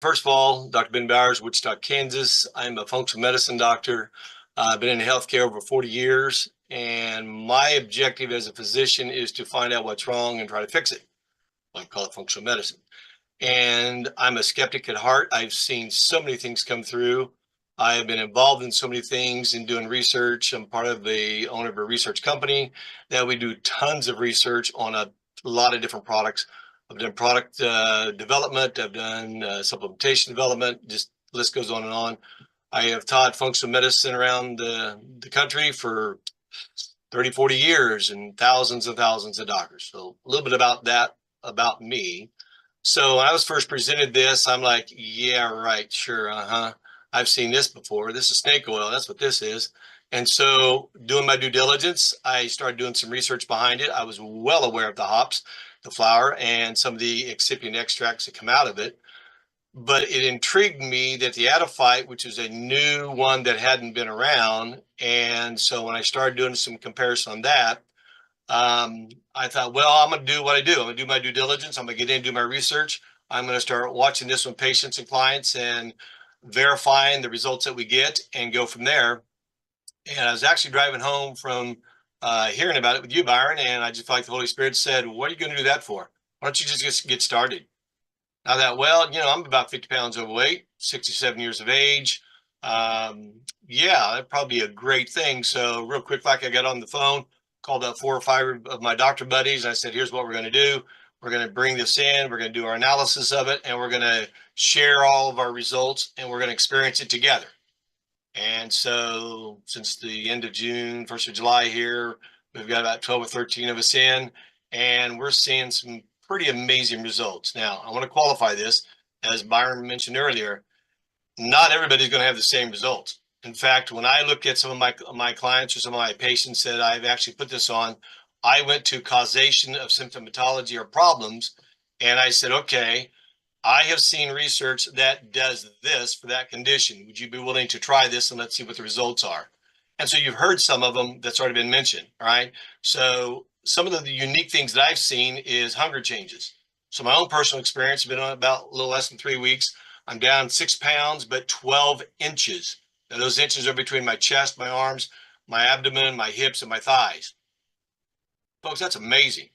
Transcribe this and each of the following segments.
First of all, Dr. Ben Bowers, Wichita, Kansas. I'm a functional medicine doctor. I've been in healthcare over 40 years, and my objective as a physician is to find out what's wrong and try to fix it. I call it functional medicine. And I'm a skeptic at heart. I've seen so many things come through. I have been involved in so many things in doing research. I'm part of the owner of a research company that we do tons of research on a lot of different products. I've done product development. I've done supplementation development. Just the list goes on and on. I have taught functional medicine around the country for 30, 40 years and thousands of doctors. So a little bit about that, about me. So when I was first presented this, I'm like, yeah, right, sure, I've seen this before. This is snake oil. That's what this is. And so doing my due diligence, I started doing some research behind it. I was well aware of the hops, the flower, and some of the excipient extracts that come out of it. But it intrigued me that the Adiphyte, which is a new one that hadn't been around, and so when I started doing some comparison on that, I thought, well, I'm going to do what I do. I'm going to do my due diligence. I'm going to get in and do my research. I'm going to start watching this with patients and clients and verifying the results that we get and go from there. And I was actually driving home from hearing about it with you, Byron, and I just felt like the Holy Spirit said, what are you going to do that for? Why don't you just get started? I thought, well, I'm about 50 pounds overweight, 67 years of age. Yeah, that'd probably be a great thing. So real quick, like I got on the phone, called up 4 or 5 of my doctor buddies. And I said, here's what we're going to do. We're going to bring this in. We're going to do our analysis of it, and we're going to share all of our results, and we're going to experience it together. And so since the end of June, 1st of July here, we've got about 12 or 13 of us in, and we're seeing some pretty amazing results. Now, I want to qualify this, as Byron mentioned earlier, not everybody's going to have the same results. In fact, when I look at some of my clients or some of my patients that I've actually put this on, I went to causation of symptomatology or problems, and I said, okay, I have seen research that does this for that condition. Would you be willing to try this and let's see what the results are? And so you've heard some of them that's already been mentioned, all right? So some of the unique things that I've seen is hunger changes. So my own personal experience has been on about a little less than 3 weeks. I'm down 6 pounds, but 12 inches. Now those inches are between my chest, my arms, my abdomen, my hips, and my thighs. Folks, that's amazing.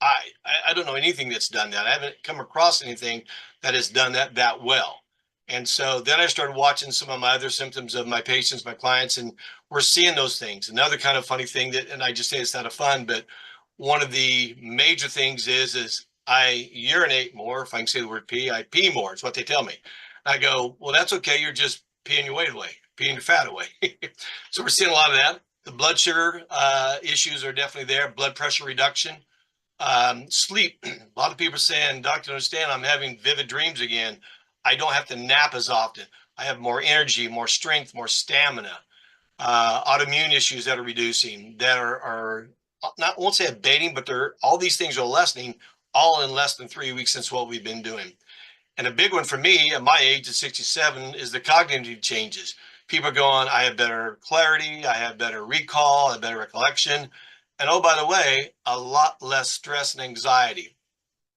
I don't know anything that's done that. I haven't come across anything that has done that well. And so then I started watching some of my other symptoms of my patients, my clients, and we're seeing those things. Another kind of funny thing that, and I just say it's not a fun, but one of the major things is I urinate more. If I can say the word pee, I pee more. It's what they tell me. I go, well, that's okay. You're just peeing your weight away, peeing your fat away. So we're seeing a lot of that. The blood sugar issues are definitely there. Blood pressure reduction. Sleep. A lot of people are saying, Doctor, understand, I'm having vivid dreams again. I don't have to nap as often. I have more energy, more strength, more stamina. Autoimmune issues that are reducing, that are not, I won't say abating, but they're all these things are lessening all in less than 3 weeks since what we've been doing. And a big one for me at my age at 67 is the cognitive changes. People are going, I have better clarity, I have better recall, I have better recollection. And oh, by the way, a lot less stress and anxiety.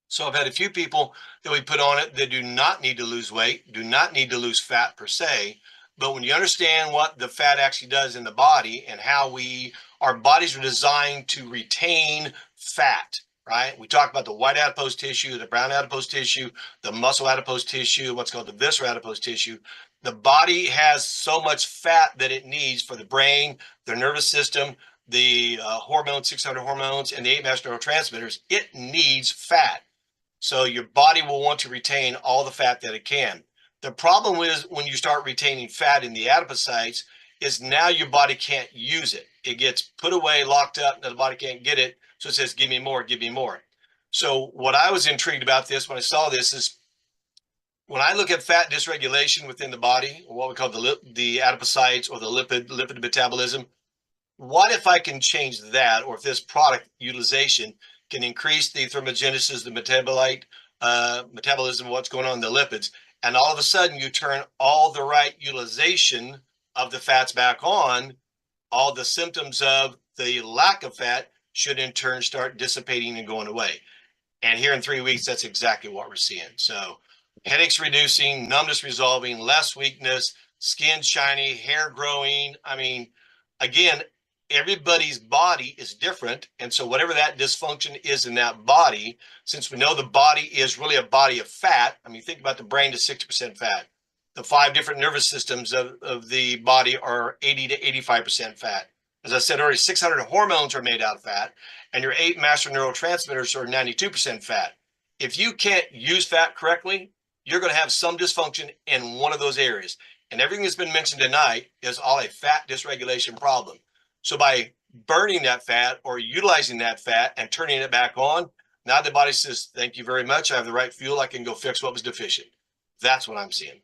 So I've had a few people that we put on it that do not need to lose weight, do not need to lose fat per se. But when you understand what the fat actually does in the body and how our bodies are designed to retain fat, right? We talk about the white adipose tissue, the brown adipose tissue, the muscle adipose tissue, what's called the visceral adipose tissue. The body has so much fat that it needs for the brain, the nervous system, the hormones, 600 hormones, and the 8 master neurotransmitters. It needs fat. So your body will want to retain all the fat that it can. The problem is when you start retaining fat in the adipocytes is now your body can't use it. It gets put away, locked up, and the body can't get it. So it says, give me more, give me more. So what I was intrigued about this when I saw this is when I look at fat dysregulation within the body, or what we call the adipocytes or the lipid metabolism, what if I can change that, or if this product utilization can increase the thermogenesis, the metabolism of what's going on in the lipids, and all of a sudden you turn all the right utilization of the fats back on, all the symptoms of the lack of fat should in turn start dissipating and going away. And here in 3 weeks, that's exactly what we're seeing. So headaches reducing, numbness resolving, less weakness, skin shiny, hair growing. I mean, again, everybody's body is different. And so whatever that dysfunction is in that body, since we know the body is really a body of fat, I mean, think about the brain is 60% fat. The 5 different nervous systems of the body are 80 to 85% fat. As I said already, 600 hormones are made out of fat, and your 8 master neurotransmitters are 92% fat. If you can't use fat correctly, you're going to have some dysfunction in one of those areas. And everything that's been mentioned tonight is all a fat dysregulation problem. So by burning that fat or utilizing that fat and turning it back on, now the body says, thank you very much. I have the right fuel. I can go fix what was deficient. That's what I'm seeing.